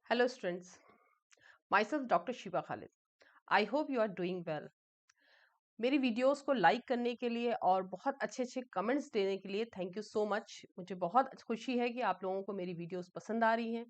Hello students, myself Dr. Shiva Khalid. I hope you are doing well. मेरी videos को like करने के लिए और बहुत अच्छे अच्छे कमेंट्स देने के लिए थैंक यू सो मच। मुझे बहुत खुशी है कि आप लोगों को मेरी वीडियोस पसंद आ रही हैं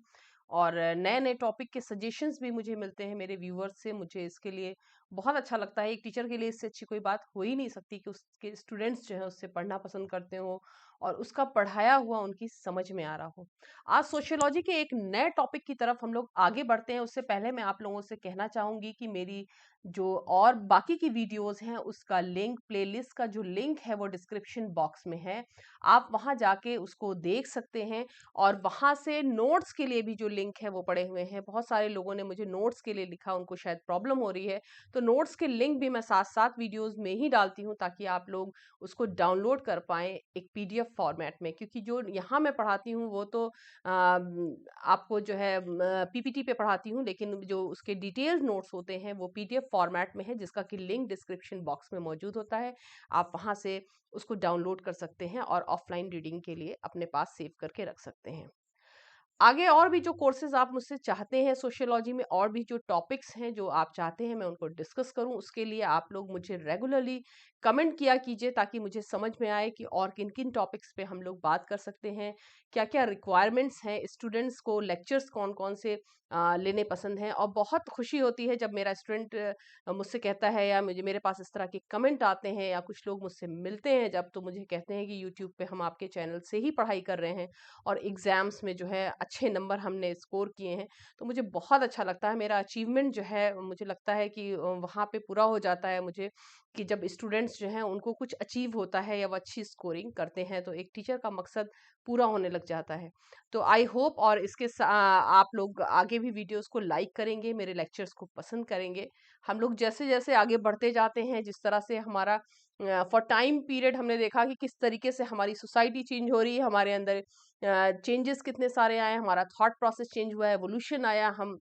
और नए नए टॉपिक के सजेशंस भी मुझे मिलते हैं मेरे व्यूवर्स से। मुझे इसके लिए बहुत अच्छा लगता है। एक टीचर के लिए इससे अच्छी कोई बात हो ही नहीं सकती कि उसके स्टूडेंट्स जो है उससे पढ़ना पसंद करते हो और उसका पढ़ाया हुआ उनकी समझ में आ रहा हो। आज सोशियोलॉजी के एक नए टॉपिक की तरफ हम लोग आगे बढ़ते हैं। उससे पहले मैं आप लोगों से कहना चाहूंगी कि मेरी जो और बाकी की वीडियोस हैं उसका लिंक, प्लेलिस्ट का जो लिंक है वो डिस्क्रिप्शन बॉक्स में है। आप वहां जाके उसको देख सकते हैं और वहां से नोट्स के लिए भी जो लिंक है वो पड़े हुए हैं। बहुत सारे लोगों ने मुझे नोट्स के लिए लिखा, उनको शायद प्रॉब्लम हो रही है, तो नोट्स के लिंक भी मैं साथ साथ वीडियोस में ही डालती हूँ ताकि आप लोग उसको डाउनलोड कर पाएं एक पीडीएफ फॉर्मेट में। क्योंकि जो यहाँ मैं पढ़ाती हूँ वो तो आपको जो है पीपीटी पे पढ़ाती हूँ, लेकिन जो उसके डिटेल्ड नोट्स होते हैं वो पीडीएफ फॉर्मेट में है, जिसका कि लिंक डिस्क्रिप्शन बॉक्स में मौजूद होता है। आप वहां से उसको डाउनलोड कर सकते हैं और ऑफलाइन रीडिंग के लिए अपने पास सेव करके रख सकते हैं। आगे और भी जो कोर्सेज आप मुझसे चाहते हैं सोशियोलॉजी में, और भी जो टॉपिक्स हैं जो आप चाहते हैं मैं उनको डिस्कस करूं, उसके लिए आप लोग मुझे रेगुलरली कमेंट किया कीजिए ताकि मुझे समझ में आए कि और किन किन टॉपिक्स पे हम लोग बात कर सकते हैं, क्या क्या रिक्वायरमेंट्स हैं, स्टूडेंट्स को लेक्चर्स कौन कौन से लेने पसंद हैं। और बहुत खुशी होती है जब मेरा स्टूडेंट मुझसे कहता है या मुझे मेरे पास इस तरह के कमेंट आते हैं या कुछ लोग मुझसे मिलते हैं जब, तो मुझे कहते हैं कि यूट्यूब पे हम आपके चैनल से ही पढ़ाई कर रहे हैं और एग्जाम्स में जो है अच्छे नंबर हमने स्कोर किए हैं। तो मुझे बहुत अच्छा लगता है, मेरा अचीवमेंट जो है मुझे लगता है कि वहाँ पे पूरा हो जाता है मुझे, कि जब स्टूडेंट्स जो हैं उनको कुछ अचीव होता है या वो अच्छी स्कोरिंग करते हैं तो एक टीचर का मकसद पूरा होने लग जाता है। तो आई होप और आप लोग आगे भी वीडियोस को लाइक करेंगे, मेरे लेक्चर्स को पसंद करेंगे। हम लोग जैसे जैसे आगे बढ़ते जाते हैं, जिस तरह से हमारा फॉर टाइम पीरियड हमने देखा कि किस तरीके से हमारी सोसाइटी चेंज हो रही है, हमारे अंदर चेंजेस कितने सारे आए, हमारा थॉट प्रोसेस चेंज हुआ है, एवोल्यूशन आया, हम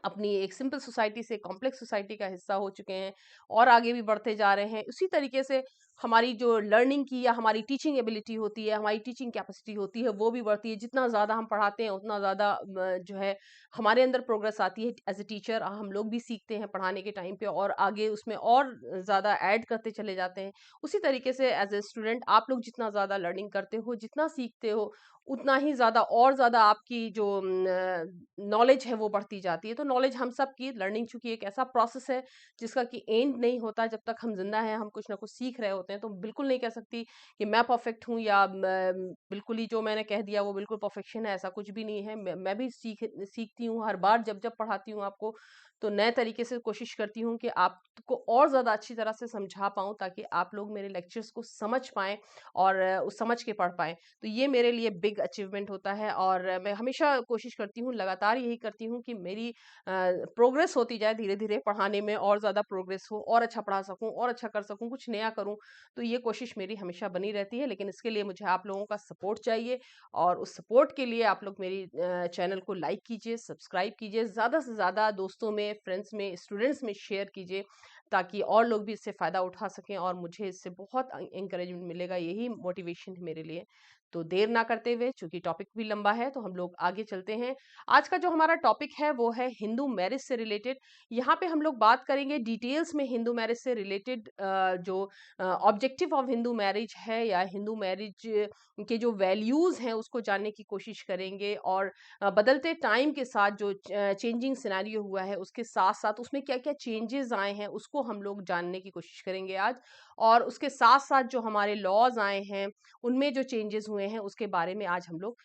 अपनी एक सिंपल सोसाइटी से कॉम्प्लेक्स सोसाइटी का हिस्सा हो चुके हैं और आगे भी बढ़ते जा रहे हैं। उसी तरीके से हमारी जो लर्निंग की या हमारी टीचिंग एबिलिटी होती है, हमारी टीचिंग कैपेसिटी होती है, वो भी बढ़ती है। जितना ज़्यादा हम पढ़ाते हैं उतना ज़्यादा जो है हमारे अंदर प्रोग्रेस आती है एज ए टीचर। हम लोग भी सीखते हैं पढ़ाने के टाइम पे और आगे उसमें और ज़्यादा ऐड करते चले जाते हैं। उसी तरीके से एज ए स्टूडेंट आप लोग जितना ज़्यादा लर्निंग करते हो, जितना सीखते हो, उतना ही ज़्यादा और ज़्यादा आपकी जो नॉलेज है वो बढ़ती जाती है। तो नॉलेज हम सब की लर्निंग चूंकि एक ऐसा प्रोसेस है जिसका कि एंड नहीं होता, जब तक हम जिंदा हैं हम कुछ ना कुछ सीख रहे होते हैं। तो बिल्कुल नहीं कह सकती कि मैं परफेक्ट हूँ या बिल्कुल ही जो मैंने कह दिया वो बिल्कुल परफेक्शन है, ऐसा कुछ भी नहीं है। मैं भी सीखती हूँ हर बार जब जब पढ़ाती हूँ आपको, तो नए तरीके से कोशिश करती हूँ कि आपको और ज़्यादा अच्छी तरह से समझा पाऊँ ताकि आप लोग मेरे लेक्चर्स को समझ पाएँ और उस समझ के पढ़ पाएँ। तो ये मेरे लिए बिग अचीवमेंट होता है और मैं हमेशा कोशिश करती हूँ, लगातार यही करती हूँ कि मेरी प्रोग्रेस होती जाए धीरे धीरे पढ़ाने में, और ज़्यादा प्रोग्रेस हो, और अच्छा पढ़ा सकूँ, और अच्छा कर सकूँ, कुछ नया करूँ। तो ये कोशिश मेरी हमेशा बनी रहती है, लेकिन इसके लिए मुझे आप लोगों का सपोर्ट चाहिए और उस सपोर्ट के लिए आप लोग मेरी चैनल को लाइक कीजिए, सब्सक्राइब कीजिए, ज़्यादा से ज़्यादा दोस्तों में, फ्रेंड्स में, स्टूडेंट्स में शेयर कीजिए ताकि और लोग भी इससे फ़ायदा उठा सकें और मुझे इससे बहुत इंकरेजमेंट मिलेगा। यही मोटिवेशन है मेरे लिए। तो देर ना करते हुए, चूंकि टॉपिक भी लंबा है, तो हम लोग आगे चलते हैं। आज का जो हमारा टॉपिक है वो है हिंदू मैरिज से रिलेटेड। यहाँ पे हम लोग बात करेंगे डिटेल्स में हिंदू मैरिज से रिलेटेड, जो ऑब्जेक्टिव ऑफ हिंदू मैरिज है या हिंदू मैरिज के जो वैल्यूज हैं उसको जानने की कोशिश करेंगे और बदलते टाइम के साथ जो चेंजिंग सिनेरियो हुआ है उसके साथ साथ उसमें क्या क्या चेंजेस आए हैं उसको हम लोग जानने की कोशिश करेंगे आज। और उसके साथ साथ जो हमारे लॉज आए हैं उनमें जो चेंजेस हुए हैं उसके बारे में आज हम लोग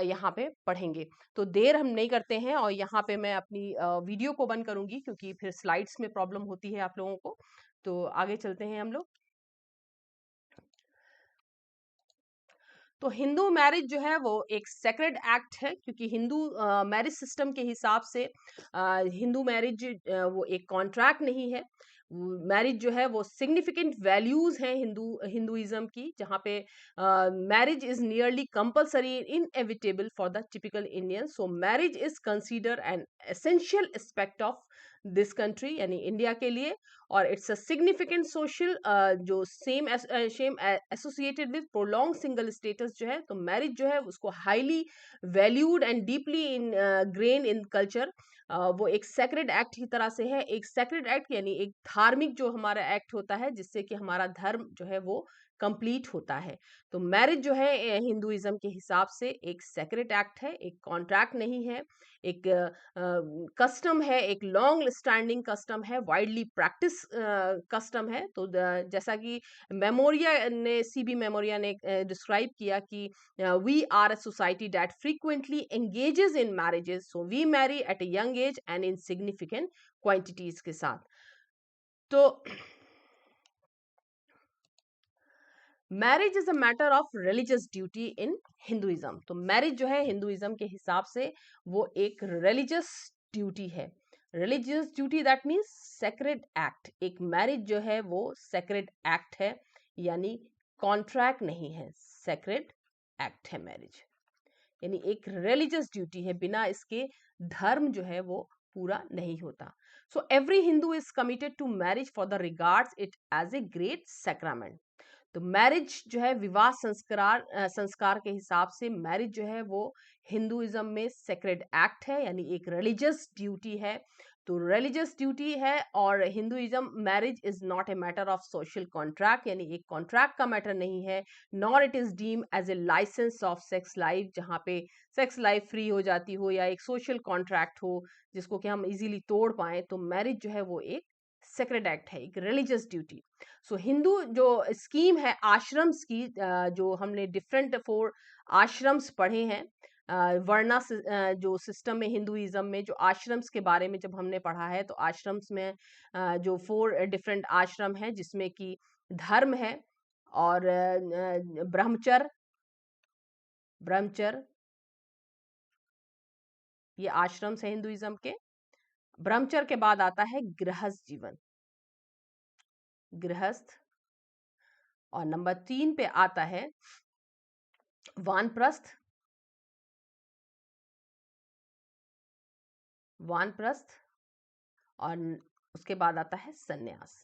यहाँ पे पढ़ेंगे। तो देर हम नहीं करते हैं और यहाँ पे मैं अपनी वीडियो को बंद करूंगी क्योंकि फिर स्लाइड्स में प्रॉब्लम होती है आप लोगों को। तो आगे चलते हैं हम लोग। तो हिंदू मैरिज जो है वो एक सेक्रेड एक्ट है, क्योंकि हिंदू मैरिज सिस्टम के हिसाब से हिंदू मैरिज वो एक कॉन्ट्रैक्ट नहीं है। मैरिज जो है वो सिग्निफिकेंट वैल्यूज हैं हिंदुइज्म की, जहाँ पे marriage is nearly compulsory inevitable for the typical Indian. So marriage is consider an essential aspect of this country यानी इंडिया के लिए, और इट्स अ सिग्निफिकेंट सोशल जो same associated with prolong single status जो है, तो मैरिज जो है उसको highly valued and deeply in grain in culture. वो एक सेक्रेड एक्ट की तरह से है। एक सेक्रेड एक्ट यानी एक धार्मिक जो हमारा एक्ट होता है जिससे कि हमारा धर्म जो है वो कंप्लीट होता है। तो मैरिज जो है हिंदुइज्म के हिसाब से एक सेक्रेड एक्ट है, एक कॉन्ट्रैक्ट नहीं है, एक कस्टम है, एक लॉन्ग स्टैंडिंग कस्टम है, वाइडली प्रैक्टिस कस्टम है। तो जैसा कि मेमोरिया ने, सीबी मेमोरिया ने डिस्क्राइब किया कि we are a society that frequently engages in marriages, so we marry at a young age and in significant quantities के साथ। तो marriage is a matter of religious duty in Hinduism. तो marriage जो है Hinduism के हिसाब से वो एक रिलीजियस ड्यूटी है। Religious duty that means sacred act. एक मैरिज जो है वो सेक्रेड एक्ट है, यानी कॉन्ट्रैक्ट नहीं है, सेक्रेड एक्ट है मैरिज, यानी एक रिलीजियस ड्यूटी है। बिना इसके धर्म जो है वो पूरा नहीं होता। So every Hindu is committed to marriage for the regards it as a great sacrament. तो मैरिज जो है विवाह संस्कार के हिसाब से मैरिज जो है वो हिंदुइज्म में सेक्रेड एक्ट है, यानी एक रिलीजियस ड्यूटी है। तो रिलीजियस ड्यूटी है, और Hinduism marriage is not a matter of social contract, यानी एक कॉन्ट्रैक्ट का मैटर नहीं है, nor it is deem as a licence of sex life, जहाँ पे सेक्स लाइफ फ्री हो जाती हो या एक सोशल कॉन्ट्रैक्ट हो जिसको कि हम इजीली तोड़ पाए। तो मैरिज जो है वो एक सेक्रेड एक्ट है, एक रिलीजियस ड्यूटी। सो हिंदू जो स्कीम है आश्रम्स की, जो हमने डिफरेंट 4 आश्रम्स पढ़े हैं, जो सिस्टम में हिंदुइज्म में जो आश्रम्स के बारे में जब हमने पढ़ा है, तो आश्रम्स में जो 4 डिफरेंट आश्रम है जिसमें कि धर्म है और ब्रह्मचर्य, ब्रह्मचर्य ये आश्रम्स है हिंदुइज्म के। ब्रह्मचर्य के बाद आता है गृहस्थ जीवन, गृहस्थ, और नंबर 3 पे आता है वानप्रस्थ, वानप्रस्थ, और उसके बाद आता है सन्यास।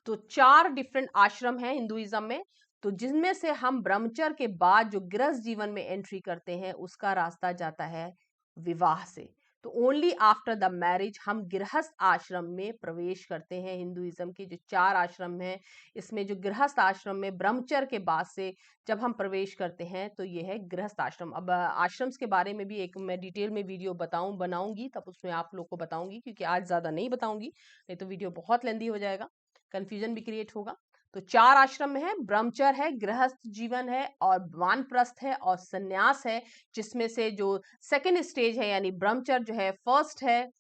तो 4 डिफरेंट आश्रम हैं हिंदुइज्म में। तो जिनमें से हम ब्रह्मचर्य के बाद जो गृहस्थ जीवन में एंट्री करते हैं उसका रास्ता जाता है विवाह से। तो ओनली आफ्टर द मैरिज हम गृहस्थ आश्रम में प्रवेश करते हैं। हिंदुइज्म के जो 4 आश्रम हैं, इसमें जो गृहस्थ आश्रम में ब्रह्मचर्य के बाद से जब हम प्रवेश करते हैं तो ये है गृहस्थ आश्रम। अब आश्रम्स के बारे में भी एक मैं डिटेल में वीडियो बनाऊंगी, तब उसमें आप लोग को बताऊंगी, क्योंकि आज ज्यादा नहीं बताऊंगी, नहीं तो वीडियो बहुत लेंदी हो जाएगा, कंफ्यूजन भी क्रिएट होगा। तो 4 आश्रम में है, ब्रह्मचर्य है, गृहस्थ जीवन है, और वानप्रस्थ है, और सन्यास है, जिसमें से जो सेकंड स्टेज है यानी ब्रह्मचर्य जो है फर्स्ट है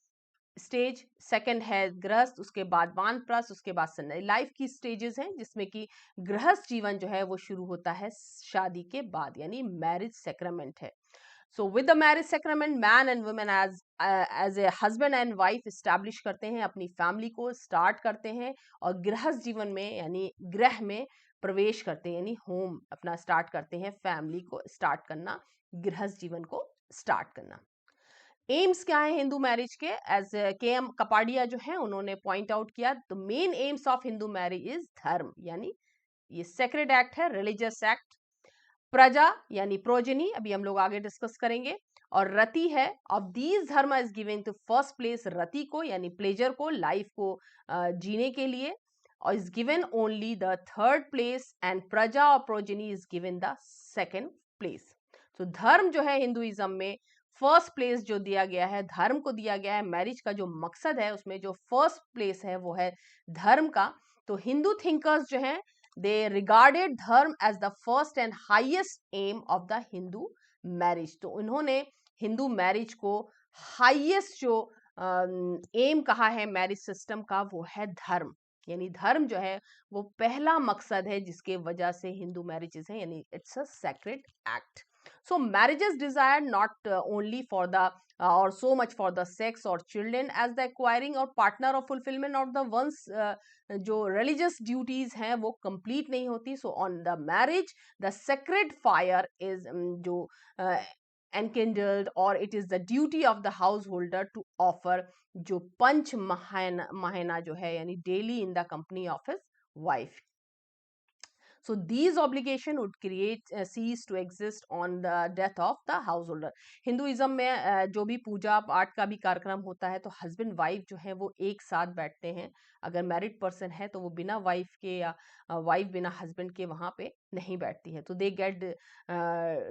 स्टेज, सेकंड है गृहस्थ, उसके बाद वानप्रस्थ, उसके बाद सन्यास। लाइफ की स्टेजेस हैं जिसमें कि गृहस्थ जीवन जो है वो शुरू होता है शादी के बाद, यानी मैरिज सेक्रेमेंट है। So with the marriage sacrament, man and woman as a husband and wife establish करते हैं, अपनी फैमिली को स्टार्ट करते हैं, और गृहस्थ जीवन में यानी गृह में प्रवेश करते हैं, यानी होम अपना स्टार्ट करते हैं, फैमिली को स्टार्ट करना, गृहस्थ जीवन को स्टार्ट करना। एम्स क्या है हिंदू मैरिज के? एज के एम कपाडिया जो है उन्होंने पॉइंट आउट किया, the main aims of Hindu marriage is धर्म, यानी ये सेक्रेड एक्ट है, रिलीजियस एक्ट। प्रजा यानी प्रोजेनी, अभी हम लोग आगे डिस्कस करेंगे, और रति है। Of these dharma is given to first place रति को, यानी प्लेजर को, लाइफ को जीने के लिए, और is given only the third place, and प्रजा और progeny is given the second place. तो धर्म जो है हिंदुइज्म में फर्स्ट प्लेस जो दिया गया है, धर्म को दिया गया है। मैरिज का जो मकसद है उसमें जो फर्स्ट प्लेस है वो है धर्म का। तो हिंदू थिंकर्स जो हैं, they regarded dharma as the first and highest aim of the Hindu marriage। तो उन्होंने हिंदू मैरिज को हाईएस्ट जो एम कहा है मैरिज सिस्टम का, वो है धर्म, यानी धर्म जो है वो पहला मकसद है जिसके वजह से हिंदू मैरिजेस है, यानी it's a sacred act. So marriages desired not only for the or so much for the sex or children as the acquiring or partner or fulfillment of the one's जो religious duties हैं वो complete नहीं होती। So on the marriage the sacred fire is जो enkindled, or it is the duty of the householder to offer जो पंच महीना जो है यानी daily in the company of his wife. So these obligation would create cease to exist on the death of the householder. Hinduism में जो भी पूजा पाठ का भी कार्यक्रम होता है तो हस्बैंड वाइफ जो है वो एक साथ बैठते हैं. अगर मैरिड पर्सन है तो वो बिना वाइफ के या वाइफ बिना हस्बैंड के वहां पे नहीं बैठती है. तो they get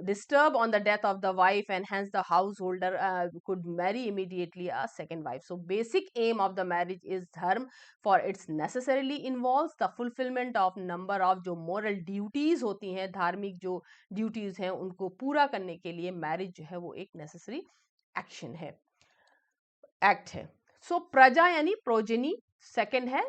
disturb on the death of the wife and hence the householder could marry immediately a second wife. So basic aim of the marriage is dharma, for it's necessarily involves the fulfilment of number of जो moral duties होती हैं, धार्मिक जो duties हैं उनको पूरा करने के लिए मैरिज जो है वो एक नेसेसरी एक्शन है, एक्ट है. सो प्रजा यानी प्रोजेनी सेकंड है.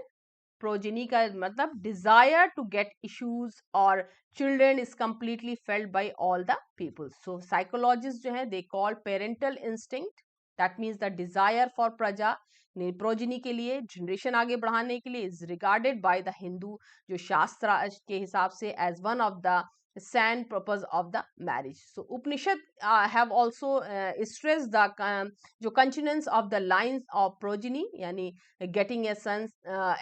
प्रोजेनी का मतलब डिजायर टू गेट इश्यूज और children is completely failed by all the people. So psychologist जो है they call parental instinct, that means the desire for प्रजा प्रोजेनी के लिए जनरेशन आगे बढ़ाने के लिए is regarded by the Hindu जो शास्त्र के हिसाब से as one of the sand purpose of the marriage. So Upanishad have also stressed the जो continuance of the lines of progeny यानी getting a son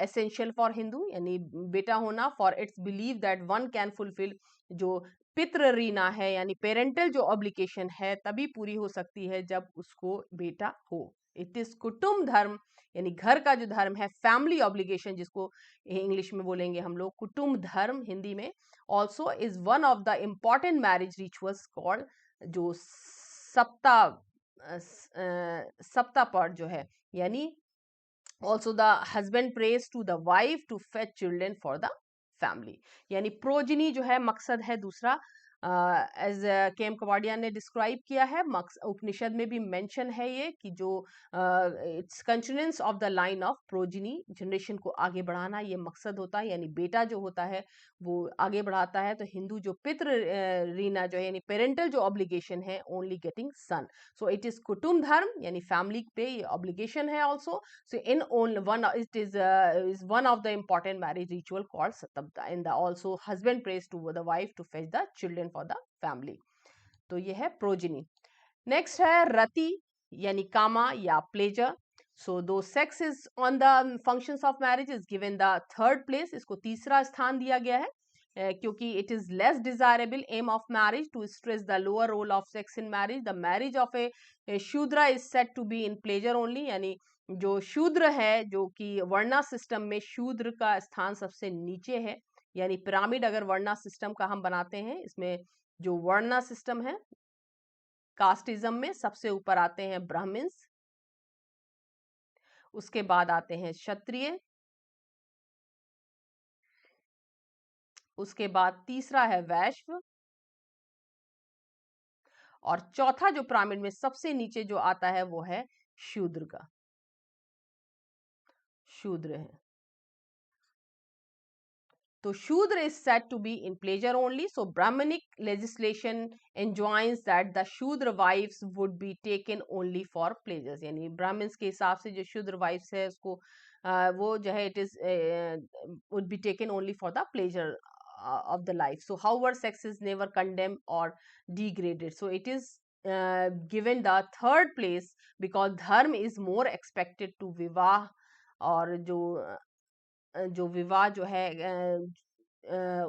essential for Hindu यानी बेटा होना, for its belief that one can fulfill जो पितृ ऋणा है यानी parental जो ऑब्लिगेशन है तभी पूरी हो सकती है जब उसको बेटा हो. इट इज कुटुंब धर्म यानी घर का जो धर्म है, फैमिली ऑब्लिगेशन जिसको इंग्लिश में बोलेंगे हम लोग कुटुंब धर्म हिंदी में, also is one of the important marriage rituals called जो सप्ताह जो है यानी also the husband prays to the wife to fetch children for the family. यानी प्रोजिनी जो है मकसद है दूसरा, एज केम कवाडिया ने डिस्क्राइब किया है. उपनिषद में भी मेंशन है ये कि जो it's continuance of the line of progeny, generation को आगे बढ़ाना ये मकसद होता है. यानी बेटा जो होता है वो आगे बढ़ाता है. तो हिंदू जो पितृ ऋणा जो है यानी पेरेंटल जो ऑब्लिगेशन है only getting son. So it is kutumb dharma यानी फैमिली पे ये ऑब्लिगेशन है also. So in own one it is one of the important marriage ritual called satpada. In the also husband prays to the wife to fetch the children for the family. तो ये है progeny. Next है रति यानी कामा या pleasure. So दो sex is on the functions of marriage is given the third place. इसको तीसरा स्थान दिया गया है क्योंकि it is less desirable aim of marriage to stress the lower role of sex in marriage. The marriage of a Shudra is said to be in pleasure only. यानी जो शूद्र है जो कि वर्णा सिस्टम में शूद्र का स्थान सबसे नीचे है. यानी पिरामिड अगर वर्णा सिस्टम का हम बनाते हैं, इसमें जो वर्णा सिस्टम है कास्टिज्म में सबसे ऊपर आते हैं ब्राह्मण्स, उसके बाद आते हैं क्षत्रिय, उसके बाद तीसरा है वैश्य, और चौथा जो पिरामिड में सबसे नीचे जो आता है वो है शूद्र का, शूद्र है. तो शूद्र is said to be in pleasure only. So Brahmanic legislation enjoins that the शूद्र wives would be taken only for pleasures. यानी ब्राह्मण्स के हिसाब से जो शूद्र wives है उसको वो जो है it is would be taken only for the pleasure of the life. So however sex is never condemned or degraded. So it is given the third place because dharma is more expected to विवाह. और जो विवाह जो है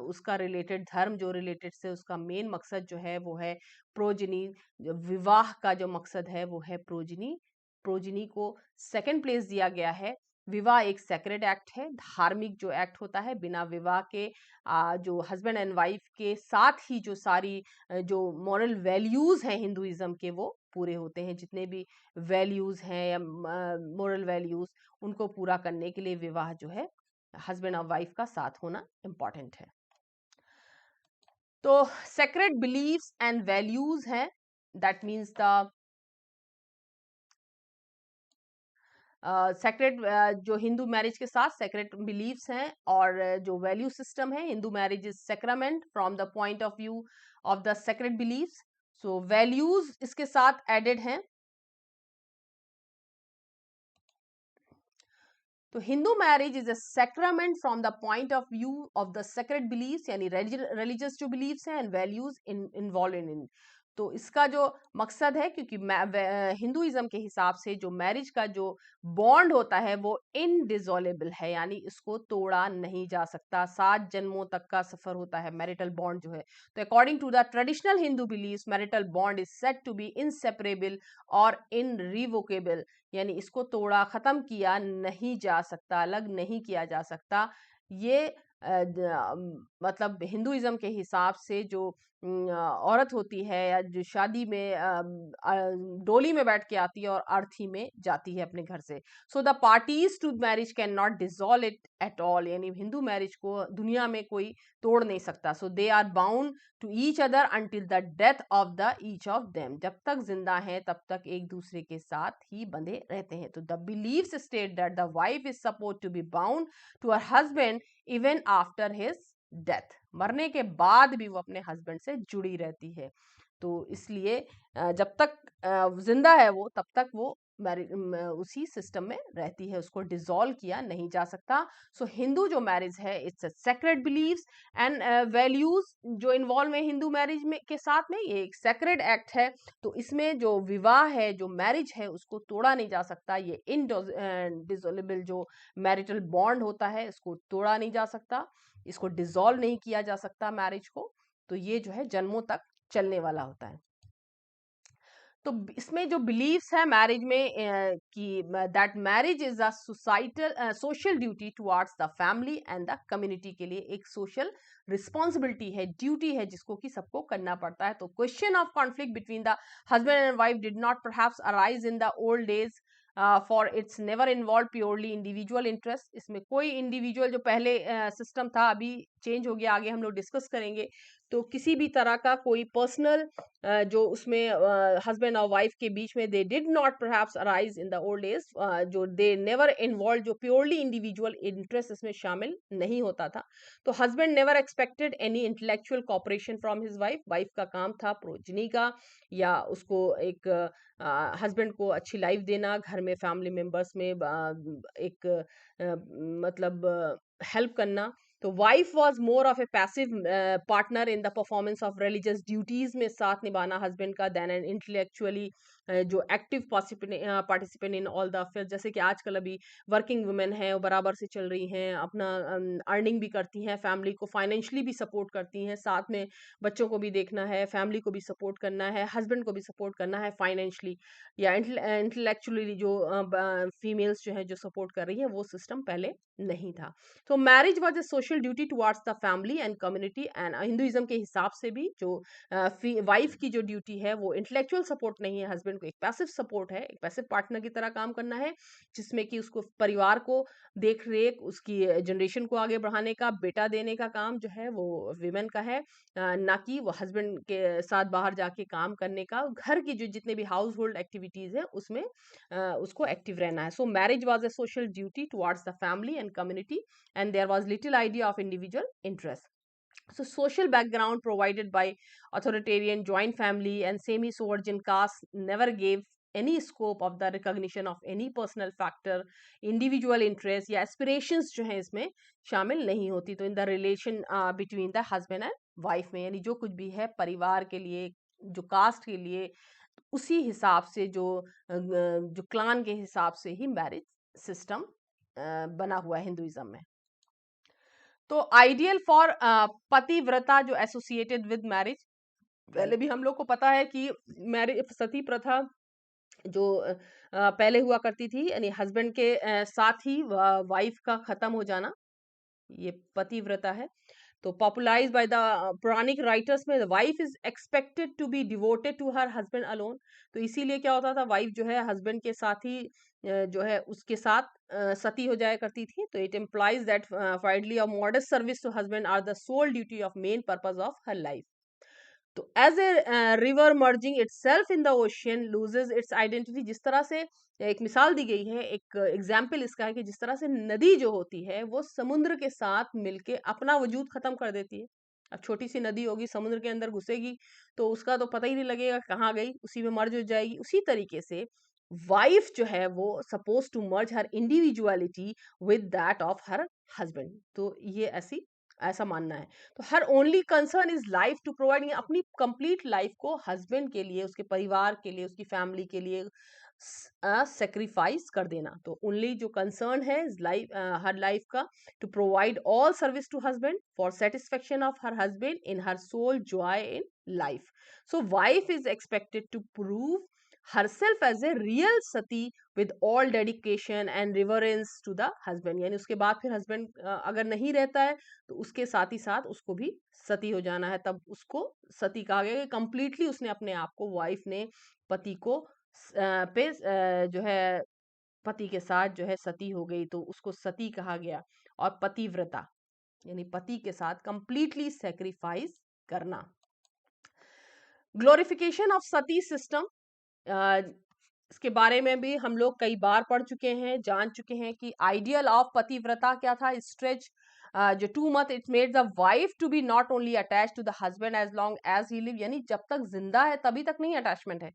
उसका related धर्म जो related से उसका मेन मकसद जो है वो है प्रोजिनी. विवाह का जो मकसद है वो है प्रोजिनी. प्रोजिनी को सेकंड प्लेस दिया गया है. विवाह एक सेक्रेड एक्ट है, धार्मिक जो एक्ट होता है. बिना विवाह के जो हस्बैंड एंड वाइफ के साथ ही जो सारी जो मॉरल वैल्यूज हैं हिंदुइज्म के वो पूरे होते हैं. जितने भी वैल्यूज हैं या मॉरल वैल्यूज उनको पूरा करने के लिए विवाह जो है हस्बैंड और वाइफ का साथ होना इंपॉर्टेंट है. तो सेक्रेड बिलीव्स एंड वैल्यूज हैं, दैट मीन्स द सेक्रेड जो हिंदू मैरिज के साथ सेक्रेड बिलीव्स हैं और जो वैल्यू सिस्टम है. Hindu marriage is sacrament from the point of view of the sacred beliefs. So values इसके साथ एडेड हैं. तो Hindu marriage is a sacrament from the point of view of the sacred beliefs यानी religious जो beliefs हैं and values involve in. तो इसका जो मकसद है, क्योंकि हिंदुइज्म के हिसाब से जो मैरिज का जो बॉन्ड होता है वो इनडिसॉल्वेबल है, यानी इसको तोड़ा नहीं जा सकता। 7 जन्मों तक का सफर होता है मैरिटल बॉन्ड जो है। तो according to the traditional Hindu beliefs, marital bond is said to be inseparable और इनरिवोकेबल, यानी इसको तोड़ा, खत्म किया नहीं जा सकता, अलग नहीं किया जा सकता। ये मतलब हिंदुइज्म के हिसाब से जो औरत होती है या जो शादी में डोली में बैठ के आती है और अर्थी में जाती है अपने घर से, so the parties to marriage can not dissolve it at all, यानी हिंदू मैरिज को दुनिया में कोई तोड़ नहीं सकता। So they are bound to each other until the death of the each of them, जब तक जिंदा है तब तक एक दूसरे के साथ ही बंधे रहते हैं। तो the beliefs state that the wife is suppose to be bound to her husband even after his death, मरने के बाद भी वो अपने हस्बैंड से जुड़ी रहती है। तो इसलिए जब तक जिंदा है वो, तब तक वो उसी सिस्टम में रहती है, उसको डिसॉल्व किया नहीं जा सकता। सो हिंदू जो मैरिज है, it's a sacred beliefs and values जो इन्वॉल्व है हिंदू मैरिज में के साथ में, ये एक सेक्रेड एक्ट है। तो इसमें जो विवाह है, जो मैरिज है, उसको तोड़ा नहीं जा सकता। ये इनडिसॉल्वेबल जो मैरिटल बॉन्ड होता है, इसको तोड़ा नहीं जा सकता, इसको डिसॉल्व नहीं किया जा सकता मैरिज को। तो ये जो है जन्मों तक चलने वाला होता है। तो इसमें जो बिलीव्स है मैरिज में कि that marriage is a societal social duty towards the family and the community, के लिए एक सोशल रिस्पॉन्सिबिलिटी है, ड्यूटी है जिसको कि सबको करना पड़ता है। तो question of conflict between the husband and wife did not perhaps arise in the old days for its never involve purely individual interest. इसमें कोई इंडिविजुअल जो पहले सिस्टम था, अभी चेंज हो गया, आगे हम लोग डिस्कस करेंगे। तो किसी भी तरह का कोई पर्सनल जो उसमें हस्बैंड और वाइफ के बीच में, they did not perhaps arise in the old age, जो दे नेवर इन्वॉल्व, जो प्योरली इंडिविजुअल इंटरेस्ट इसमें शामिल नहीं होता था। तो husband never expected any intellectual cooperation from his wife, wife का काम था प्रोजनी का, या उसको एक हस्बैंड को अच्छी लाइफ देना, घर में फैमिली मेंबर्स में एक मतलब हेल्प करना। तो wife was more of A passive partner in the performance of religious duties में साथ निभाना हस्बैंड का, देन एन इंटेलेक्चुअली जो active participant in all the affairs. जैसे कि आजकल अभी वर्किंग वुमेन है, वो बराबर से चल रही हैं, अपना अर्निंग भी करती हैं, फैमिली को फाइनेंशियली भी सपोर्ट करती हैं, साथ में बच्चों को भी देखना है, फैमिली को भी सपोर्ट करना है, हस्बैंड को भी सपोर्ट करना है फाइनेंशियली या इंटेलेक्चुअली। जो फीमेल्स जो है जो सपोर्ट कर रही है, वो सिस्टम पहले नहीं था। तो marriage was a social duty towards the family and community, and Hinduism के हिसाब से भी जो वाइफ की जो ड्यूटी है वो इंटेलेक्चुअल सपोर्ट नहीं है, हस्बैंड को एक पैसिव सपोर्ट है, एक पैसिव पार्टनर की तरह काम करना है, जिसमें कि उसको परिवार को देख रेख, उसकी जनरेशन को आगे बढ़ाने का, बेटा देने का काम जो है वो विमेन का है, ना कि वो हस्बैंड के साथ बाहर जाके काम करने का, घर की जो जितने भी हाउस होल्ड एक्टिविटीज है उसमें उसको एक्टिव रहना है। सो marriage was a social duty towards the family and community, and there was little idea of individual interest. So social background provided by authoritarian joint family and semi-sovereign caste never gave any scope of the recognition of any personal factor, individual interest या aspirations जो है इसमें शामिल नहीं होती। तो in the relation between the husband and wife में, यानी जो कुछ भी है परिवार के लिए, जो कास्ट के लिए, उसी हिसाब से जो क्लान के हिसाब से ही मैरिज सिस्टम बना हुआ है हिंदुइज्म में। तो आइडियल फॉर पतिव्रता जो एसोसिएटेड विद मैरिज, पहले भी हम लोग को पता है कि मैरिज सती प्रथा जो पहले हुआ करती थी, यानी हस्बैंड के साथ ही वाइफ का खत्म हो जाना, ये पतिव्रता है। तो popularised by the Puranic writers में, wife is expected to be devoted to her husband alone. तो इसीलिए क्या होता था, वाइफ जो है हस्बैंड के साथ ही जो है उसके साथ सती हो जाया करती थी। तो इट इम्प्लाइज दैट फाइडली और modest service to husband are the sole duty of main purpose of her life. तो as a river merging itself in the ocean loses its identity, जिस तरह से एक मिसाल दी गई है, एक एग्जाम्पल इसका है कि जिस तरह से नदी जो होती है वो समुद्र के साथ मिलके अपना वजूद खत्म कर देती है। अब छोटी सी नदी होगी, समुद्र के अंदर घुसेगी तो उसका तो पता ही नहीं लगेगा कहाँ गई, उसी में मर्ज हो जाएगी। उसी तरीके से वाइफ जो है वो suppose to merge her individuality with that of her husband. तो ये ऐसी ऐसा मानना है। तो her only concern is life to provide, अपनी कंप्लीट लाइफ को हस्बैंड के लिए, उसके परिवार के लिए, उसकी फैमिली के लिए सेक्रीफाइस कर देना। तो ओनली जो कंसर्न है लाइफ, हर लाइफ का, to provide all service to husband for satisfaction of her husband in her soul joy in life. So wife is expected to prove herself as a real sati with all dedication and reverence to the husband। यानी उसके बाद फिर husband अगर नहीं रहता है तो उसके साथ ही साथ उसको भी सती हो जाना है, तब उसको सती कहा गया कि कंप्लीटली उसने अपने आप को, वाइफ ने पति को जो है पति के साथ जो है सती हो गई, तो उसको सती कहा गया। और पतिव्रता यानी पति के साथ कंप्लीटली सेक्रीफाइस करना। ग्लोरिफिकेशन ऑफ सती सिस्टम, इसके बारे में भी हम लोग कई बार पढ़ चुके हैं, जान चुके हैं कि आइडियल ऑफ पतिव्रता क्या था। स्ट्रेच जो 2 month it made the wife to be not only attach to the husband as long as he live, यानी जब तक जिंदा है तभी तक नहीं अटैचमेंट है,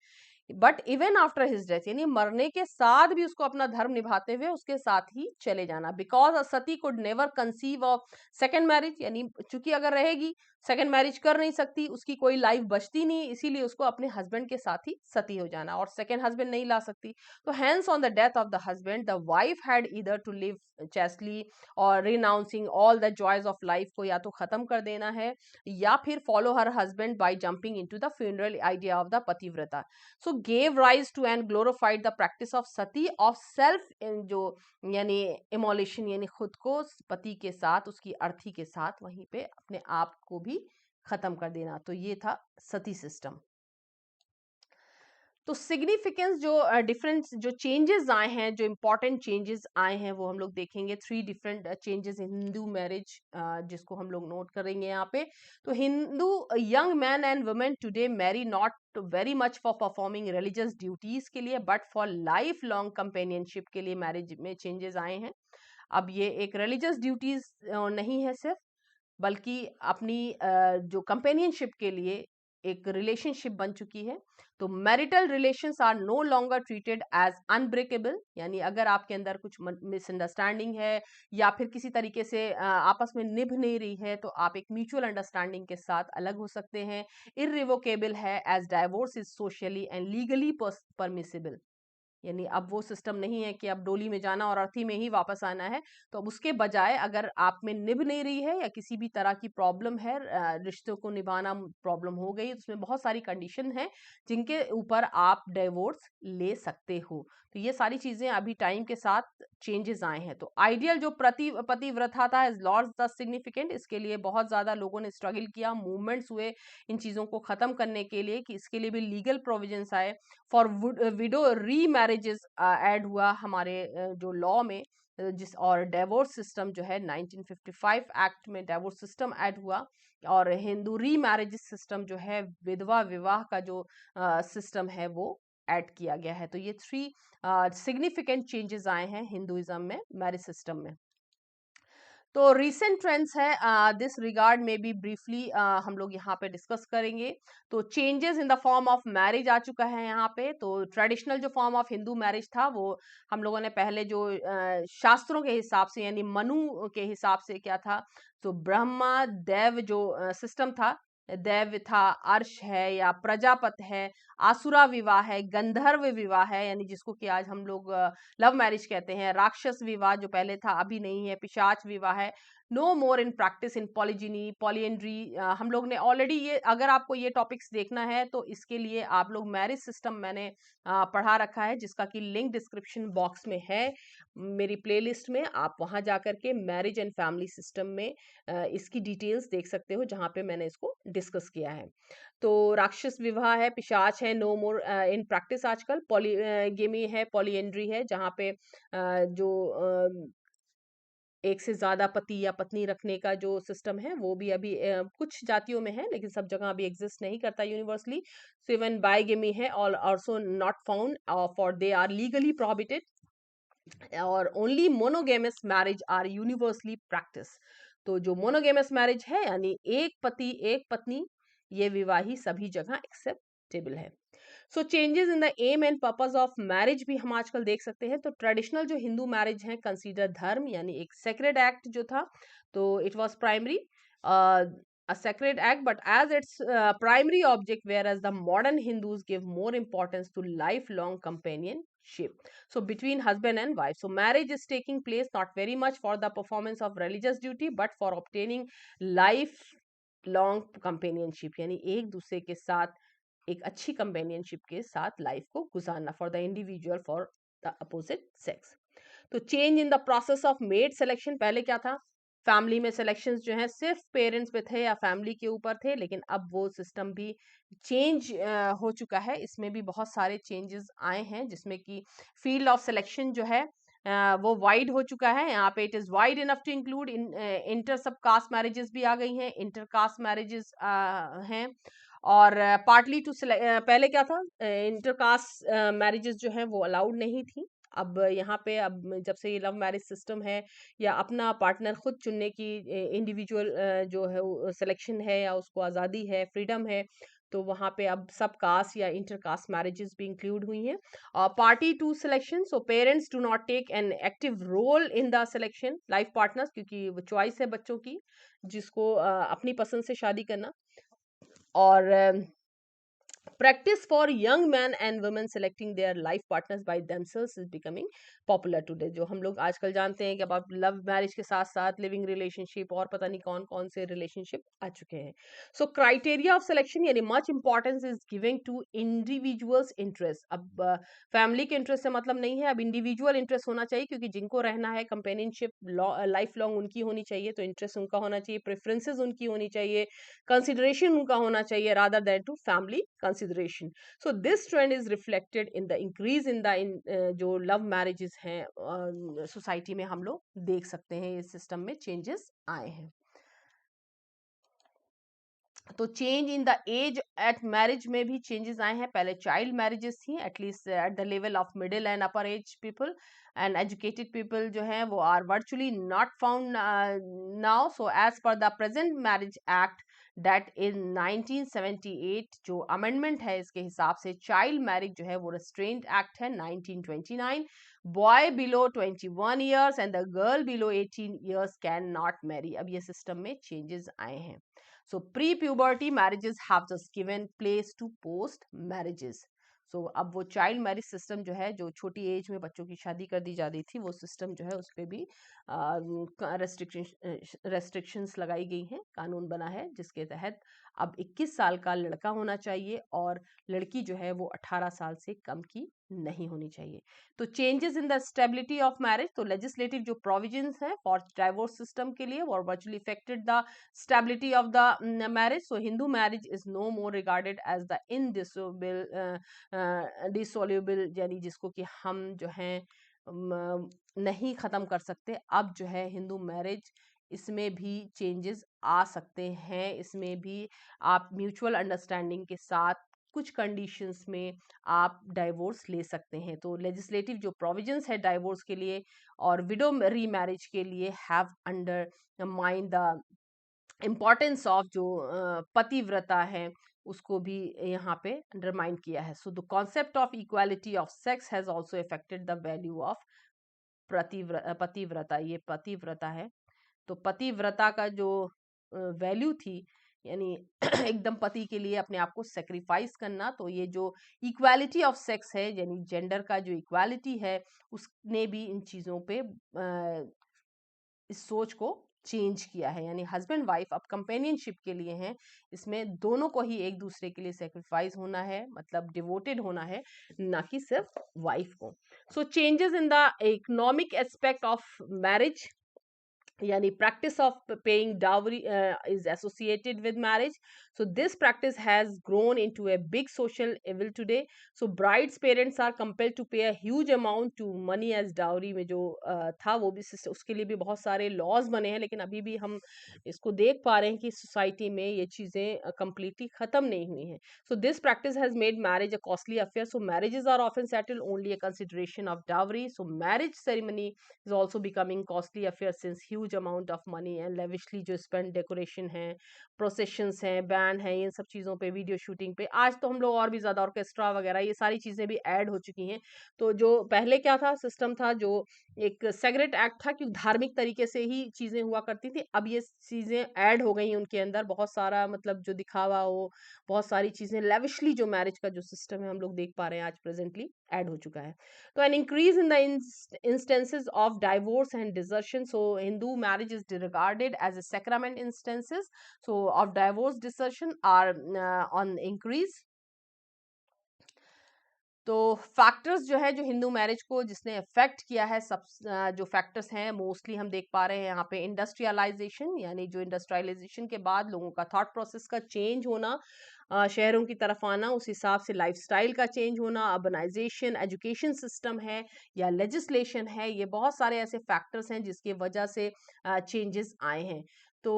but even after his death, यानी मरने के साथ भी उसको अपना धर्म निभाते हुए उसके साथ ही चले जाना। Because a Sati could never conceive of second marriage, यानी चूंकि अगर रहेगी सेकेंड मैरिज कर नहीं सकती, उसकी कोई लाइफ बचती नहीं, इसीलिए उसको अपने हस्बैंड के साथ ही सती हो जाना, और सेकेंड हस्बैंड नहीं ला सकती। तो hence on the death of the husband the wife had either to live chastely और renouncing all the joys of life को या तो खत्म कर देना है, या फिर follow her husband by jumping into the funeral idea of the pativrata. So gave rise to and glorified the practice of sati of self, in जो यानी इमोलेशन, यानी खुद को पति के साथ, उसकी अर्थी के साथ वहीं पे अपने आप को भी खत्म कर देना। तो ये था सती सिस्टम। तो सिग्निफिकेंस जो डिफरेंट जो चेंजेस आए हैं, जो इंपॉर्टेंट चेंजेस आए हैं, वो हम लोग देखेंगे। 3 different changes in Hindu marriage, जिसको हम लोग नोट करेंगे यहाँ पे। तो Hindu young man and women today marry not very much for performing religious duties के लिए, but for life long companionship के लिए मैरिज में चेंजेस आए हैं। अब ये एक रिलीजियस ड्यूटीज नहीं है सिर्फ, बल्कि अपनी जो कंपेनियनशिप के लिए एक रिलेशनशिप बन चुकी है। तो marital relations are no longer treated as unbreakable, यानी अगर आपके अंदर कुछ मिसअंडरस्टैंडिंग है या फिर किसी तरीके से आपस में निभ नहीं रही है, तो आप एक म्यूचुअल अंडरस्टैंडिंग के साथ अलग हो सकते हैं। इररिवोकेबल है as divorce is socially and legally permissible, यानी अब वो सिस्टम नहीं है कि अब डोली में जाना और अर्थी में ही वापस आना है। तो अब उसके बजाय अगर आप में निभ नहीं रही है या किसी भी तरह की प्रॉब्लम है, रिश्तों को निभाना प्रॉब्लम हो गई, उसमें बहुत सारी कंडीशन है जिनके ऊपर आप डिवोर्स ले सकते हो। तो ये सारी चीजें अभी टाइम के साथ चेंजेस आए हैं। तो आइडियल जो पतिव्रता था इज लॉस्ट द सिग्निफिकेंट, इसके लिए बहुत ज्यादा लोगों ने स्ट्रगल किया, मूवमेंट्स हुए इन चीजों को खत्म करने के लिए, कि इसके लिए भी लीगल प्रोविजंस आए। फॉर विडो री मैरिजेस ऐड हुआ हमारे जो लॉ में, जिस और डिवोर्स सिस्टम जो है 1955 एक्ट में डिवोर्स सिस्टम ऐड हुआ, और हिंदू री मैरिज सिस्टम जो है विधवा विवाह का जो सिस्टम है वो ऐड किया गया है। तो ये 3 सिग्निफिकेंट चेंजेस आए हैं हिंदुइज्म में, मैरिज सिस्टम में। तो रीसेंट ट्रेंड्स है दिस रिगार्ड में भी ब्रीफली हम लोग यहाँ पे डिस्कस करेंगे। तो changes in the form of marriage आ चुका है यहाँ पे। तो ट्रेडिशनल जो फॉर्म ऑफ हिंदू मैरिज था वो हम लोगों ने पहले जो शास्त्रों के हिसाब से, यानी मनु के हिसाब से क्या था, तो ब्रह्मा देव जो सिस्टम था, दैव था, अर्श है या प्रजापत है, आसुरा विवाह है, गंधर्व विवाह है, यानी जिसको कि आज हम लोग लव मैरिज कहते हैं, राक्षस विवाह जो पहले था अभी नहीं है, पिशाच विवाह है। No more in practice in polygyny polyandry. हम लोग ने ऑलरेडी ये, अगर आपको ये टॉपिक्स देखना है तो इसके लिए आप लोग मैरिज सिस्टम मैंने पढ़ा रखा है, जिसका कि लिंक डिस्क्रिप्शन बॉक्स में है मेरी प्लेलिस्ट में। आप वहां जाकर के मैरिज एंड फैमिली सिस्टम में इसकी डिटेल्स देख सकते हो, जहां पे मैंने इसको डिस्कस किया है। तो राक्षस विवाह है, पिशाच है, नो मोर इन प्रैक्टिस आजकल। पॉलीगेमी है, पॉलीएंड्री है, जहाँ पे जो एक से ज्यादा पति या पत्नी रखने का जो सिस्टम है वो भी अभी कुछ जातियों में है, लेकिन सब जगह अभी एग्जिस्ट नहीं करता यूनिवर्सली। सो इवन बाइगेमी है, और also not found for they are legally prohibited, और only monogamous marriage are universally practice. तो जो मोनोगेमस मैरिज है, यानी एक पति एक पत्नी, ये विवाह ही सभी जगह एक्सेप्टेबल है। So changes in the aim and purpose of marriage भी हम आजकल देख सकते हैं। तो ट्रेडिशनल जो हिंदू मैरिज है कंसीडर धर्म यानी एक सेक्रेड एक्ट जो था, तो it was primary a sacred act, but as its primary object, whereas the modern Hindus give more importance to lifelong companionship, so between husband and wife. So marriage is taking place not very much for the performance of religious duty but for obtaining lifelong companionship, यानी एक दूसरे के साथ एक अच्छी companionship के साथ life को गुजारना, for the individual, for the opposite sex. तो change in the process of mate selection, पहले क्या था, फैमिली में सिलेक्शंस जो हैं सिर्फ पेरेंट्स पे थे या फैमिली के ऊपर थे, लेकिन अब वो सिस्टम भी चेंज हो चुका है। इसमें भी बहुत सारे चेंजेस आए हैं, जिसमें कि फील्ड ऑफ सिलेक्शन जो है वो वाइड हो चुका है। यहाँ पे it is wide enough to include inter sub caste marriages भी आ गई हैं, इंटर कास्ट मैरिजेस हैं, और पार्टली टू पहले क्या था, इंटरकास्ट मैरिजेस जो है वो अलाउड नहीं थी। अब यहाँ पे अब जब से ये लव मैरिज सिस्टम है या अपना पार्टनर खुद चुनने की इंडिविजुअल जो है सिलेक्शन है या उसको आज़ादी है, फ्रीडम है, तो वहाँ पे अब सब कास्ट या इंटर कास्ट मैरिजेस भी इंक्लूड हुई हैं। Party to selection, so parents do not take an active role in the selection life partners, क्योंकि वो चॉइस है बच्चों की जिसको अपनी पसंद से शादी करना। और practice for young men and women selecting their life partners by themselves is becoming popular today। जो हम लोग आजकल जानते हैं कि अब लव मैरिज के साथ साथ लिविंग रिलेशनशिप और पता नहीं कौन कौन से रिलेशनशिप आ चुके हैं। सो क्राइटेरिया ऑफ सिलेक्शन यानी much importance is giving to individuals interest. अब फैमिली के इंटरेस्ट से मतलब नहीं है, अब इंडिविजुअल इंटरेस्ट होना चाहिए, क्योंकि जिनको रहना है कंपेनियनशिप लाइफ लॉन्ग उनकी होनी चाहिए, तो इंटरेस्ट उनका होना चाहिए, प्रेफरेंसेस उनकी होनी चाहिए, कंसिडरेशन उनका होना चाहिए rather than to family consideration। so this trend is reflected in the increase in the जो love marriages हैं सोसाइटी में हम लोग देख सकते हैं, इस सिस्टम में चेंजेस आए हैं। तो change in the age at marriage में भी चेंजेस आए हैं। पहले चाइल्ड मैरिजेस थी, at least at the level of middle and upper age people, and educated people जो हैं वो are virtually not found now. So as per the present marriage act that in 1978, जो अमेंडमेंट है इसके हिसाब से चाइल्ड मैरिज जो है वो रेस्ट्रेंट एक्ट है 1929। Boy below 21 years and the girl below 18 years can not marry. अब ये सिस्टम में चेंजेस आए हैं। So pre-puberty marriages have just given place to post marriages। So अब वो चाइल्ड मैरिज सिस्टम जो है, जो छोटी एज में बच्चों की शादी कर दी जाती थी, वो सिस्टम जो है उस पर भी रेस्ट्रिक्शंस लगाई गई हैं, कानून बना है जिसके तहत अब 21 साल का लड़का होना चाहिए और लड़की जो है वो 18 साल से कम की नहीं होनी चाहिए। तो changes in the stability of marriage, तो लेजिस्लेटिव जो प्रोविजंस हैं फॉर डाइवोर्स सिस्टम के लिए, वो virtually affected the stability of the marriage। So Hindu marriage is no more regarded as the indissoluble यानी जिसको कि हम जो हैं नहीं खत्म कर सकते। अब जो है हिंदू मैरिज, इसमें भी चेंजेस आ सकते हैं, इसमें भी आप म्यूचुअल अंडरस्टैंडिंग के साथ कुछ कंडीशंस में आप डाइवोर्स ले सकते हैं। तो लेजिस्लेटिव जो प्रोविजंस है डाइवोर्स के लिए और विडो रीमैरिज के लिए have under mind the importance of जो पतिव्रता है उसको भी यहाँ पे अंडरमाइन किया है। So the concept of equality of sex has also affected the value of पतिव्रता। ये पतिव्रता है, तो पतिव्रता का जो वैल्यू थी यानी एकदम पति के लिए अपने आप को सेक्रीफाइस करना, तो ये जो इक्वालिटी ऑफ सेक्स है यानी जेंडर का जो इक्वालिटी है, उसने भी इन चीज़ों पे इस सोच को चेंज किया है। यानी हस्बैंड वाइफ अब कंपेनियनशिप के लिए हैं, इसमें दोनों को ही एक दूसरे के लिए सेक्रीफाइस होना है, मतलब डिवोटेड होना है, ना कि सिर्फ वाइफ को। So changes in the economic aspect of marriage यानी practice of paying dowry is associated with marriage। So this practice has grown into a big social evil today। So bride's parents are compelled to pay a huge amount to money as dowry। में जो था वो भी उसके लिए भी बहुत सारे laws बने हैं, लेकिन अभी भी हम इसको देख पा रहे हैं कि society में ये चीज़ें completely ख़त्म नहीं हुई हैं। So this practice has made marriage a costly affair। So marriages are often settled only a consideration of dowry। So marriage ceremony is also becoming costly affair since huge huge amount of money and lavishly जो spend, decoration है, processions हैं, band है, इन सब चीज़ों पे, video shooting पे। आज तो हम लोग और भी ज़्यादा ऑर्केस्ट्रा वगैरह ये सारी चीज़ें भी ऐड हो चुकी हैं। तो जो पहले क्या था सिस्टम था, जो एक सेक्रेट एक्ट था कि धार्मिक तरीके से ही चीज़ें हुआ करती थी, अब ये चीज़ें ऐड हो गई उनके अंदर, बहुत सारा मतलब जो दिखावा हो, बहुत सारी चीज़ें लेविशली जो मैरिज का जो सिस्टम है हम लोग देख पा रहे हैं आज प्रेजेंटली ऐड हो चुका है। तो an increase in the instances of divorce and desertion. So Hindu marriage is regarded as a sacrament instances, so of divorce desertion are on increase. तो फैक्टर्स जो है जो हिंदू मैरिज को जिसने अफेक्ट किया है, सब जो फैक्टर्स हैं मोस्टली हम देख पा रहे हैं यहाँ पे, इंडस्ट्रियलाइजेशन, यानी जो इंडस्ट्रियलाइजेशन के बाद लोगों का थॉट प्रोसेस का चेंज होना, शहरों की तरफ आना, उस हिसाब से लाइफस्टाइल का चेंज होना, अर्बनाइजेशन, एजुकेशन सिस्टम है या लेजिस्लेशन है, ये बहुत सारे ऐसे फैक्टर्स हैं जिसकी वजह से चेंजेस आए हैं। तो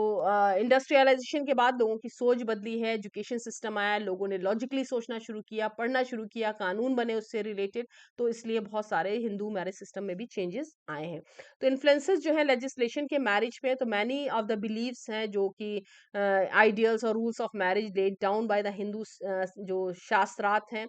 इंडस्ट्रियलाइजेशन के बाद लोगों की सोच बदली है, एजुकेशन सिस्टम आया, लोगों ने लॉजिकली सोचना शुरू किया, पढ़ना शुरू किया, कानून बने उससे रिलेटेड, तो इसलिए बहुत सारे हिंदू मैरिज सिस्टम में भी चेंजेस आए हैं। तो इन्फ्लुएंसेस जो है लेजिस्लेशन के मैरिज पे, तो मैनी ऑफ द बिलीव्स हैं जो कि आइडियल्स और rules of marriage laid down by the Hindu जो शास्त्रार्थ हैं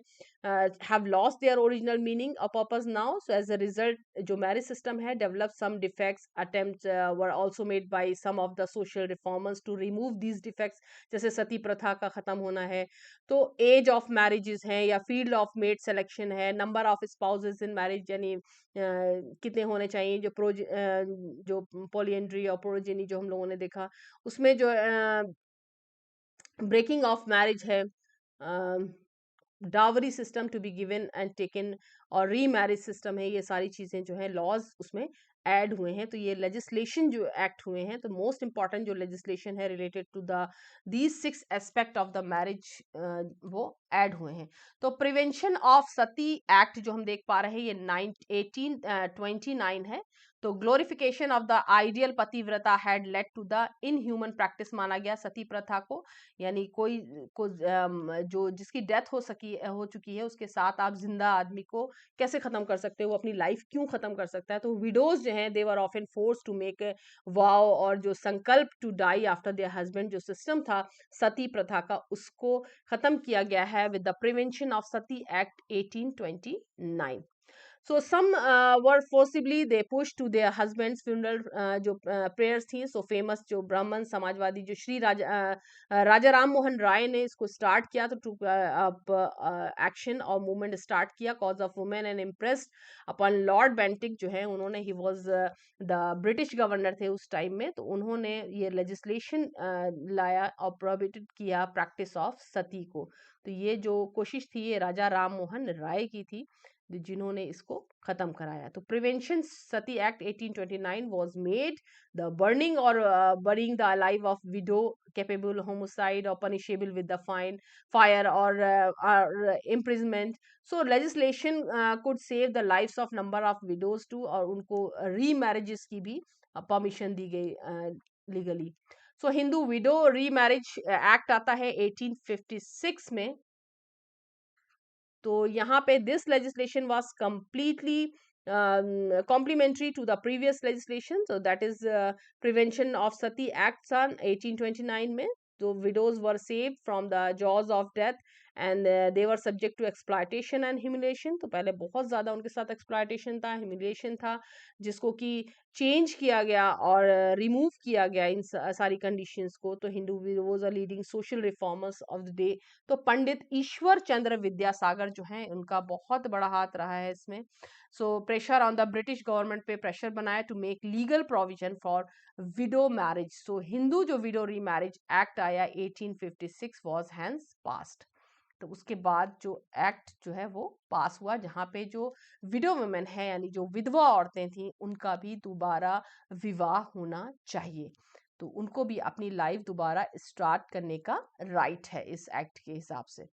have lost their original meaning or purpose now. So as a result, जो marriage system है developed some defects. Attempts were also made by some of the social reformers to remove these defects. जैसे सती प्रथा का खत्म होना है, तो as of marriages है या फील्ड ऑफ मेट सिलेक्शन है, number of spouses in marriage, यानी कितने होने चाहिए, जो पॉलीएंड्री और प्रोजेनी जो हम लोगों ने देखा, उसमें जो ब्रेकिंग ऑफ मैरिज है, dowry system to be given and taken, और री मैरिज सिस्टम है, ये सारी चीज़ें जो है लॉज उसमें ऐड हुए हैं। तो ये लेजिस्लेशन जो एक्ट हुए हैं, तो मोस्ट इंपॉर्टेंट जो लेजिस्लेशन है related to the these 6 aspect of the marriage वो ऐड हुए हैं। तो प्रिवेंशन ऑफ सती एक्ट जो हम देख पा रहे हैं, ये 1829 है। तो ग्लोरिफिकेशन ऑफ द आइडियल पतिव्रता had led to the inhuman practice माना गया सती प्रथा को, यानी कोई को जो जिसकी डेथ हो चुकी है उसके साथ आप जिंदा आदमी को कैसे खत्म कर सकते हो, वो अपनी लाइफ क्यों खत्म कर सकता है। तो विडोज जो हैं they were often force to make vow, और जो संकल्प to die after their husband जो सिस्टम था सती प्रथा का, उसको खत्म किया गया है with the prevention of sati act 1829। So some were forcibly they pushed to their husbands funeral जो prayers थी। so famous जो ब्राह्मण समाजवादी जो श्री राजा राम मोहन राय ने इसको स्टार्ट किया, तो टू एक्शन और मूवमेंट स्टार्ट किया cause of women and impressed upon Lord Bentinck जो है, उन्होंने he was the British governor थे उस टाइम में, तो उन्होंने ये लेजिस्लेशन लाया और प्रोहिबिटेड किया प्रैक्टिस ऑफ सती को। तो ये जो कोशिश थी ये राजा राम मोहन राय की थी जिन्होंने इसको खत्म कराया। तो prevention sati act 1829 was made, the burning और burying the alive of widow capable homicide और पनिशेबल विद द फायर और imprisonment. So legislation could save the lives of number of widows too, और उनको री मैरिजेस की भी परमिशन दी गई legally. So Hindu widow remarriage act आता है 1856 में। तो यहाँ पे this legislation was completely complementary to the previous legislation, so that is prevention of sati acts on 1829 में। तो widows were saved from the jaws of death and they were subject to exploitation and humiliation। तो पहले बहुत ज़्यादा उनके साथ exploitation था, humiliation था, जिसको कि चेंज किया गया और रिमूव किया गया इन सारी कंडीशंस को। तो Hindu widows are leading social reformers of the day. तो पंडित ईश्वर चंद्र विद्यासागर जो हैं उनका बहुत बड़ा हाथ रहा है इसमें। So pressure on the British government पे प्रेशर बनाया to make legal provision for widow marriage. So Hindu जो विडो री मैरिज एक्ट आया 1856 वाज हैंस पास्ड। तो उसके बाद जो एक्ट जो है वो पास हुआ, जहाँ पे जो विडो वुमेन है यानी जो विधवा औरतें थी उनका भी दोबारा विवाह होना चाहिए, तो उनको भी अपनी लाइफ दोबारा स्टार्ट करने का राइट है इस एक्ट के हिसाब से।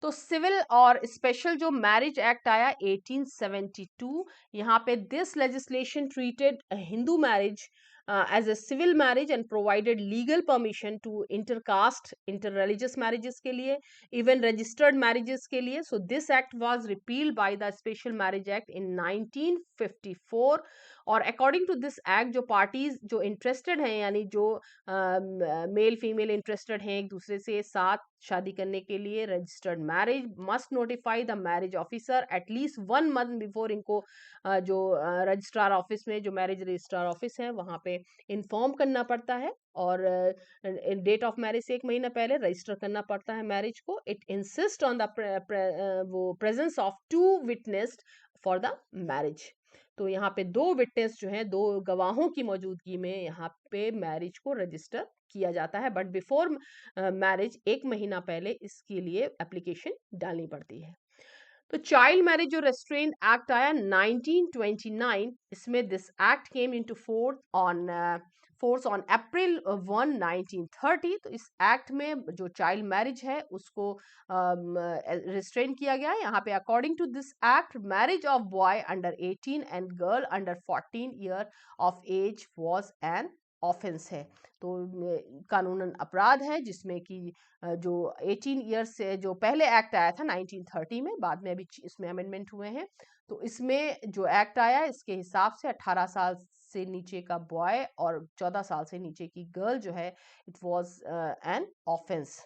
तो सिविल और स्पेशल जो मैरिज एक्ट आया 1872, यहाँ पे this legislation treated Hindu marriage as a civil marriage and provided legal permission to intercaste, interreligious marriages के लिए, even registered marriages के लिए. So this act was repealed by the Special Marriage Act in 1954. और according to this act जो parties जो interested हैं, यानी जो मेल फीमेल इंटरेस्टेड हैं एक दूसरे से साथ शादी करने के लिए, registered marriage must notify the marriage officer at least 1 month before. इनको जो रजिस्ट्रार ऑफिस में, जो मैरिज रजिस्ट्रार ऑफिस है वहाँ पे इन्फॉर्म करना पड़ता है, और डेट ऑफ मैरिज से 1 महीना पहले रजिस्टर करना पड़ता है मैरिज को. इट इंसिस्ट ऑन द वो presence of 2 witnessed for the marriage. तो यहाँ पे 2 विटनेस जो है, 2 गवाहों की मौजूदगी में यहाँ पे मैरिज को रजिस्टर किया जाता है. बट बिफोर मैरिज 1 महीना पहले इसके लिए एप्लीकेशन डालनी पड़ती है. तो चाइल्ड मैरिज जो रेस्ट्रेंट एक्ट आया 1929, इसमें this act came into force on April 1, 1930. तो इस एक्ट में जो चाइल्ड मैरिज है उसको रिस्ट्रेन किया गया है. यहाँ पे according to this act, marriage of boy under 18 and girl under 14 year of age was an offence है. तो कानूनन अपराध है, जिसमें कि जो 18 ईयर्स से जो पहले एक्ट आया था 1930 में, बाद में अभी इसमें अमेंडमेंट हुए हैं. तो इसमें जो एक्ट आया इसके हिसाब से 18 साल से नीचे का बॉय और 14 साल से नीचे की गर्ल जो है, it was an offence.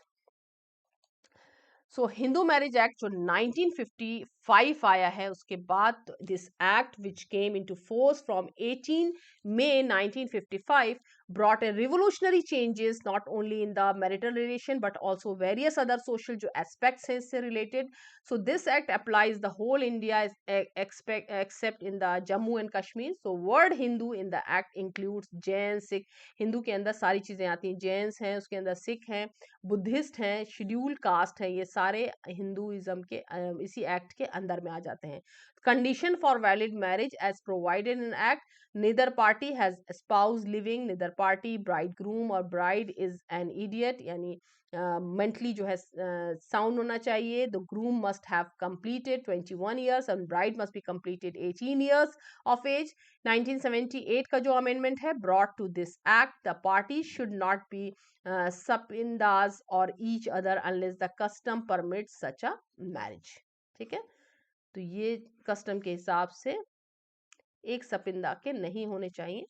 So Hindu marriage act जो 1955 आया है, उसके बाद this act which came into force from 18 May 1955 brought a revolutionary changes not only in the marital relation but also various other social जो aspects हैं इससे related. So this act applies the whole India except in the Jammu and Kashmir. So word Hindu in the act includes Jain, Sikh. Hindu के अंदर सारी चीजें आती हैं. जैन्स हैं, उसके अंदर सिख हैं, बुद्धिस्ट हैं, शेड्यूल्ड कास्ट हैं, ये सारे हिंदुइज्म के इसी एक्ट के अंदर में आ जाते हैं. Condition for valid marriage as provided in act, neither party has a spouse living, neither party bridegroom or bride is an idiot, यानी mentally जो है sound होना चाहिए. The groom must have completed 21 years and bride must be completed 18 years of age. 1978 का जो amendment है brought to this act, the parties should not be subindas or each other unless the custom permits such a marriage. ठीक है, तो ये custom के हिसाब से एक सपिंदा के नहीं होने चाहिए,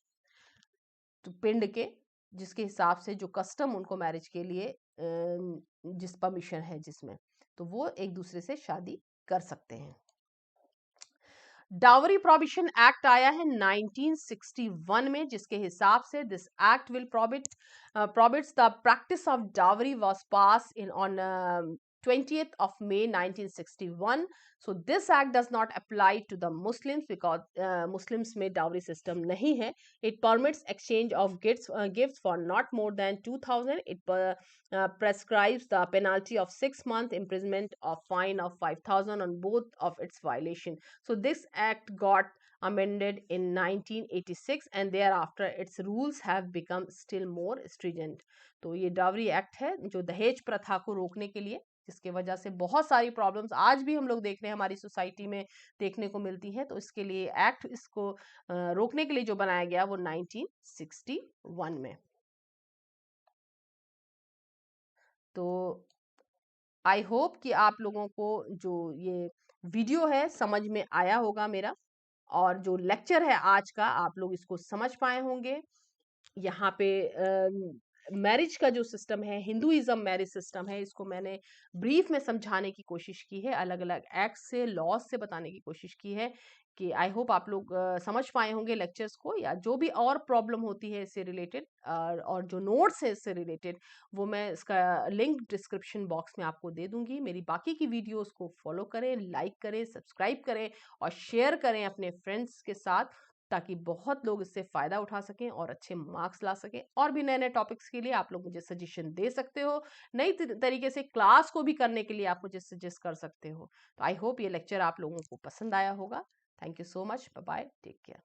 तो पिंड के, जिसके हिसाब से जो कस्टम उनको मैरिज के लिए जिस परमिशन है जिसमें, तो वो एक दूसरे से शादी कर सकते हैं. डावरी प्रोहिबिशन एक्ट आया है 1961 में, जिसके हिसाब से this act will prohibits the practice of dowry was passed in on 20th of May 1961. So this act does not apply to the Muslims because Muslims में dowry system नहीं है. It permits exchange of gifts for not more than 2,000. It prescribes the penalty of 6 months imprisonment or fine of 5,000 on both of its violation. So this act got amended in 1986 and thereafter its rules have become still more stringent. तो ये dowry act है जो दहेज प्रथा को रोकने के लिए, जिसके वजह से बहुत सारी प्रॉब्लम्स आज भी हम लोग देख रहे हैं हमारी सोसाइटी में देखने को मिलती हैं. तो इसके लिए एक्ट, इसको रोकने के लिए जो बनाया गया वो 1961 में. तो आई होप कि आप लोगों को जो ये वीडियो है समझ में आया होगा मेरा, और जो लेक्चर है आज का आप लोग इसको समझ पाए होंगे. यहाँ पे मैरिज का जो सिस्टम है, हिंदुइज्म मैरिज सिस्टम है, इसको मैंने ब्रीफ में समझाने की कोशिश की है, अलग अलग एक्ट से, लॉज से बताने की कोशिश की है, कि आई होप आप लोग समझ पाए होंगे लेक्चर्स को. या जो भी और प्रॉब्लम होती है इससे रिलेटेड और जो नोट्स है इससे रिलेटेड, वो मैं इसका लिंक डिस्क्रिप्शन बॉक्स में आपको दे दूंगी. मेरी बाकी की वीडियोस को फॉलो करें, लाइक करें, सब्सक्राइब करें और शेयर करें अपने फ्रेंड्स के साथ, ताकि बहुत लोग इससे फ़ायदा उठा सकें और अच्छे मार्क्स ला सकें. और भी नए नए टॉपिक्स के लिए आप लोग मुझे सजेशन दे सकते हो, नई तरीके से क्लास को भी करने के लिए आप मुझे सजेस्ट कर सकते हो. तो आई होप ये लेक्चर आप लोगों को पसंद आया होगा. Thank you so much. Bye bye, take care.